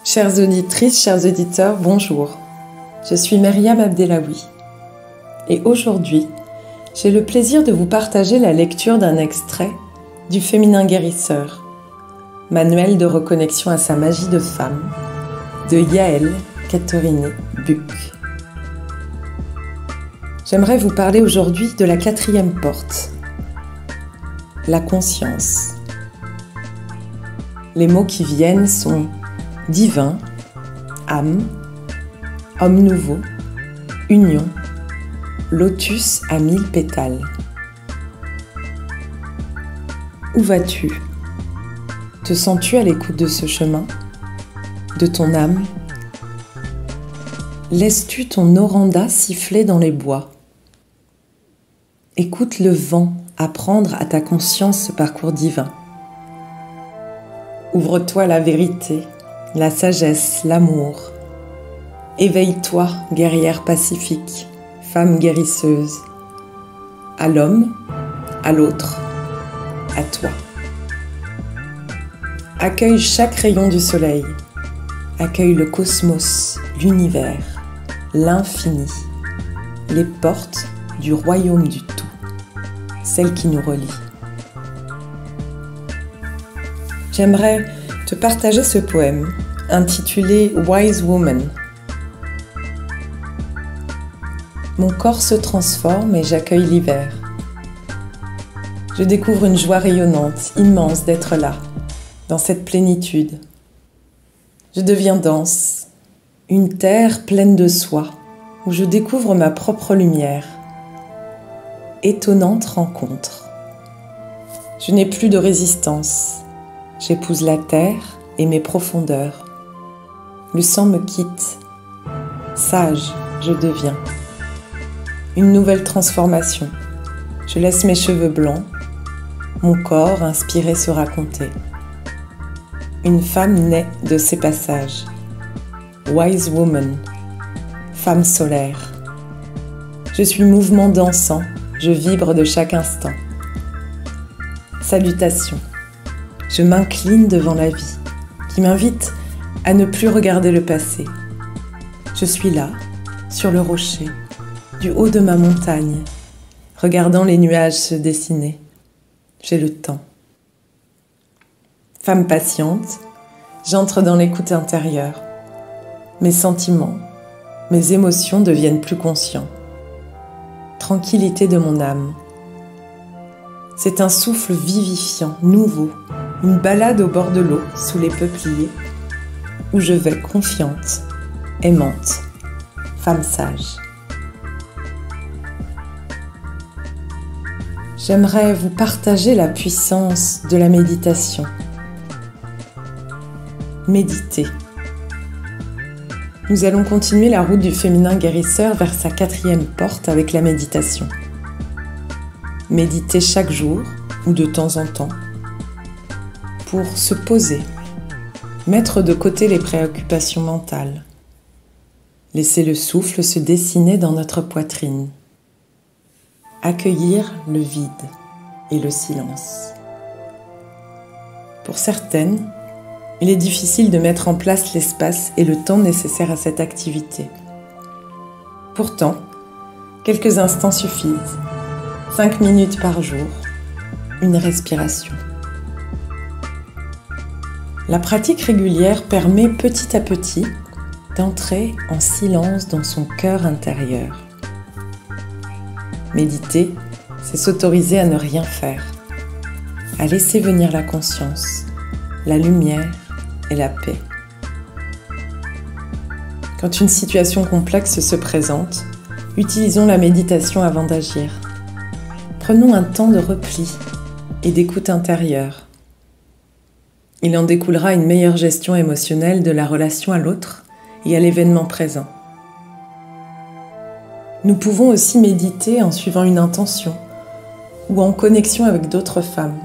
Chères auditrices, chers auditeurs, bonjour. Je suis Myriam Abdellaoui. Et aujourd'hui, j'ai le plaisir de vous partager la lecture d'un extrait du Féminin guérisseur, manuel de reconnexion à sa magie de femme, de Yael Catherine Buck. J'aimerais vous parler aujourd'hui de la 4e porte, la conscience. Les mots qui viennent sont divin, âme, homme nouveau, union, lotus à 1000 pétales. Où vas-tu? Te sens-tu à l'écoute de ce chemin, de ton âme? Laisses-tu ton oranda siffler dans les bois? Écoute le vent apprendre à ta conscience ce parcours divin. Ouvre-toi à la vérité, la sagesse, l'amour. Éveille-toi, guerrière pacifique, femme guérisseuse. À l'homme, à l'autre, à toi. Accueille chaque rayon du soleil. Accueille le cosmos, l'univers, l'infini, les portes du royaume du tout, celles qui nous relient. J'aimerais te partager ce poème intitulé Wise Woman. Mon corps se transforme et j'accueille l'hiver. Je découvre une joie rayonnante, immense d'être là, dans cette plénitude. Je deviens dense, une terre pleine de soi, où je découvre ma propre lumière. Étonnante rencontre. Je n'ai plus de résistance. J'épouse la terre et mes profondeurs. Le sang me quitte. Sage, je deviens. Une nouvelle transformation. Je laisse mes cheveux blancs, mon corps inspiré se raconter. Une femme naît de ces passages. Wise woman, femme solaire. Je suis mouvement dansant, je vibre de chaque instant. Salutations. Je m'incline devant la vie, qui m'invite à ne plus regarder le passé. Je suis là, sur le rocher, du haut de ma montagne, regardant les nuages se dessiner. J'ai le temps. Femme patiente, j'entre dans l'écoute intérieure. Mes sentiments, mes émotions deviennent plus conscients. Tranquillité de mon âme. C'est un souffle vivifiant, nouveau, une balade au bord de l'eau, sous les peupliers, où je vais confiante, aimante, femme sage. J'aimerais vous partager la puissance de la méditation. Méditer. Nous allons continuer la route du féminin guérisseur vers sa 4e porte avec la méditation. Méditer chaque jour ou de temps en temps pour se poser, mettre de côté les préoccupations mentales, laisser le souffle se dessiner dans notre poitrine, accueillir le vide et le silence. Pour certaines, il est difficile de mettre en place l'espace et le temps nécessaires à cette activité. Pourtant, quelques instants suffisent. 5 minutes par jour, une respiration. La pratique régulière permet petit à petit d'entrer en silence dans son cœur intérieur. Méditer, c'est s'autoriser à ne rien faire, à laisser venir la conscience, la lumière et la paix. Quand une situation complexe se présente, utilisons la méditation avant d'agir. Prenons un temps de repli et d'écoute intérieure. Il en découlera une meilleure gestion émotionnelle de la relation à l'autre et à l'événement présent. Nous pouvons aussi méditer en suivant une intention ou en connexion avec d'autres femmes.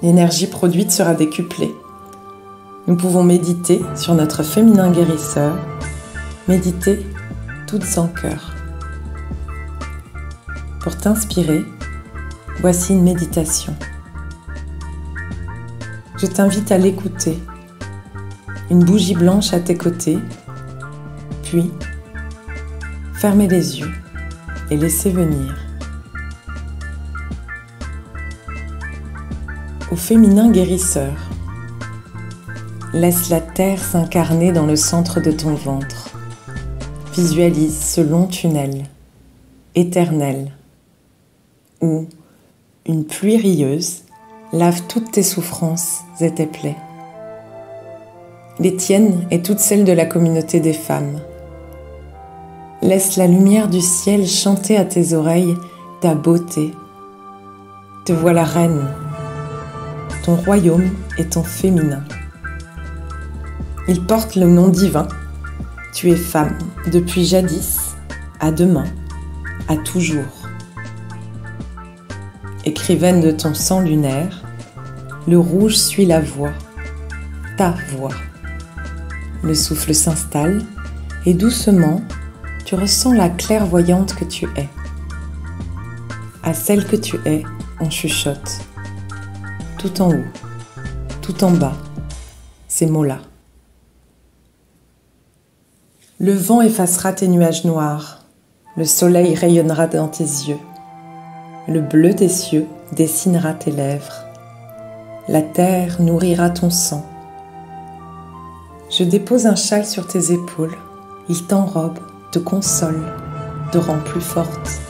L'énergie produite sera décuplée. Nous pouvons méditer sur notre féminin guérisseur, méditer toutes en cœur. Pour t'inspirer, voici une méditation. Je t'invite à l'écouter, une bougie blanche à tes côtés, puis fermez les yeux et laissez venir. Au féminin guérisseur, laisse la terre s'incarner dans le centre de ton ventre. Visualise ce long tunnel, éternel, où une pluie rieuse lave toutes tes souffrances et tes plaies. Les tiennes et toutes celles de la communauté des femmes. Laisse la lumière du ciel chanter à tes oreilles ta beauté. Te voilà reine. Ton royaume est ton féminin. Il porte le nom divin. Tu es femme depuis jadis, à demain, à toujours. Écrivaine de ton sang lunaire, le rouge suit la voix, ta voix. Le souffle s'installe et doucement, tu ressens la clairvoyante que tu es. À celle que tu es, on chuchote. Tout en haut, tout en bas, ces mots-là. Le vent effacera tes nuages noirs, le soleil rayonnera dans tes yeux, le bleu des cieux dessinera tes lèvres, la terre nourrira ton sang. Je dépose un châle sur tes épaules, il t'enrobe, te console, te rend plus forte.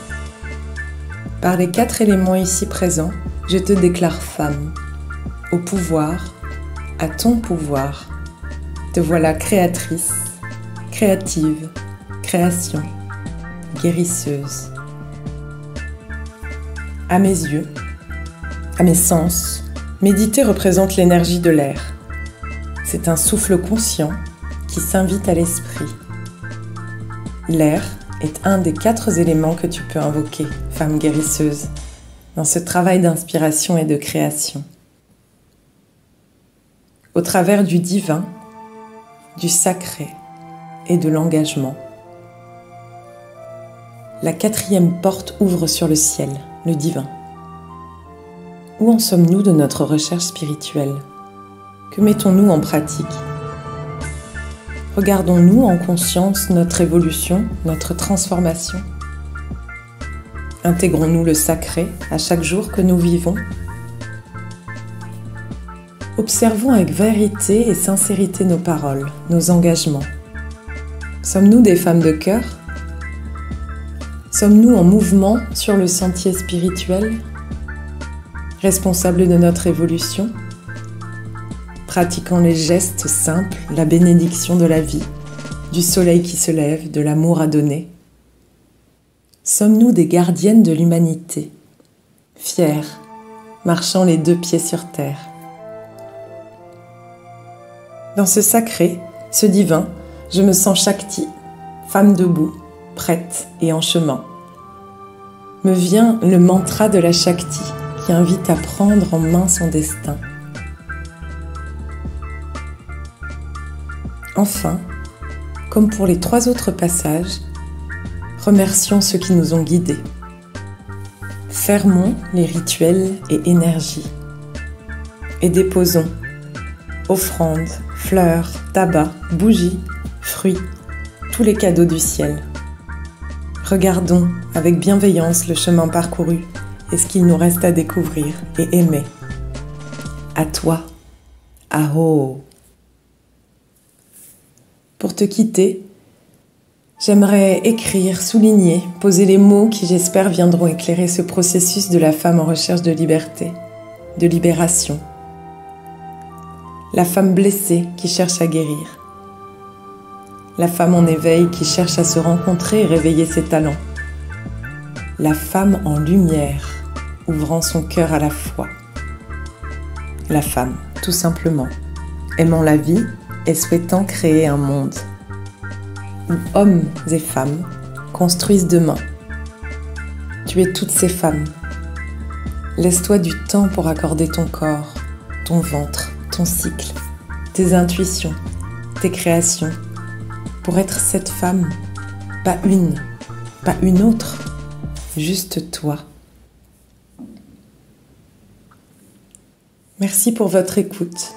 Par les 4 éléments ici présents, je te déclare femme, au pouvoir, à ton pouvoir. Te voilà créatrice, créative, création, guérisseuse. À mes yeux, à mes sens, méditer représente l'énergie de l'air. C'est un souffle conscient qui s'invite à l'esprit. L'air est un des 4 éléments que tu peux invoquer, femme guérisseuse, dans ce travail d'inspiration et de création. Au travers du divin, du sacré et de l'engagement. La 4e porte ouvre sur le ciel, le divin. Où en sommes-nous de notre recherche spirituelle? Que mettons-nous en pratique? Regardons-nous en conscience notre évolution, notre transformation? Intégrons-nous le sacré à chaque jour que nous vivons? Observons avec vérité et sincérité nos paroles, nos engagements. Sommes-nous des femmes de cœur? Sommes-nous en mouvement sur le sentier spirituel? Responsables de notre évolution? Pratiquant les gestes simples, la bénédiction de la vie, du soleil qui se lève, de l'amour à donner. Sommes-nous des gardiennes de l'humanité, fières, marchant les 2 pieds sur terre? Dans ce sacré, ce divin, je me sens Shakti, femme debout, prête et en chemin. Me vient le mantra de la Shakti qui invite à prendre en main son destin. Enfin, comme pour les 3 autres passages, remercions ceux qui nous ont guidés. Fermons les rituels et énergies et déposons offrandes, fleurs, tabac, bougies, fruits, tous les cadeaux du ciel. Regardons avec bienveillance le chemin parcouru et ce qu'il nous reste à découvrir et aimer. À toi, Aho. Pour te quitter, j'aimerais écrire, souligner, poser les mots qui j'espère viendront éclairer ce processus de la femme en recherche de liberté, de libération. La femme blessée qui cherche à guérir. La femme en éveil qui cherche à se rencontrer et réveiller ses talents. La femme en lumière, ouvrant son cœur à la foi. La femme, tout simplement, aimant la vie et souhaitant créer un monde où hommes et femmes construisent demain. Tu es toutes ces femmes. Laisse-toi du temps pour accorder ton corps, ton ventre, ton cycle, tes intuitions, tes créations, pour être cette femme, pas une autre, juste toi. Merci pour votre écoute.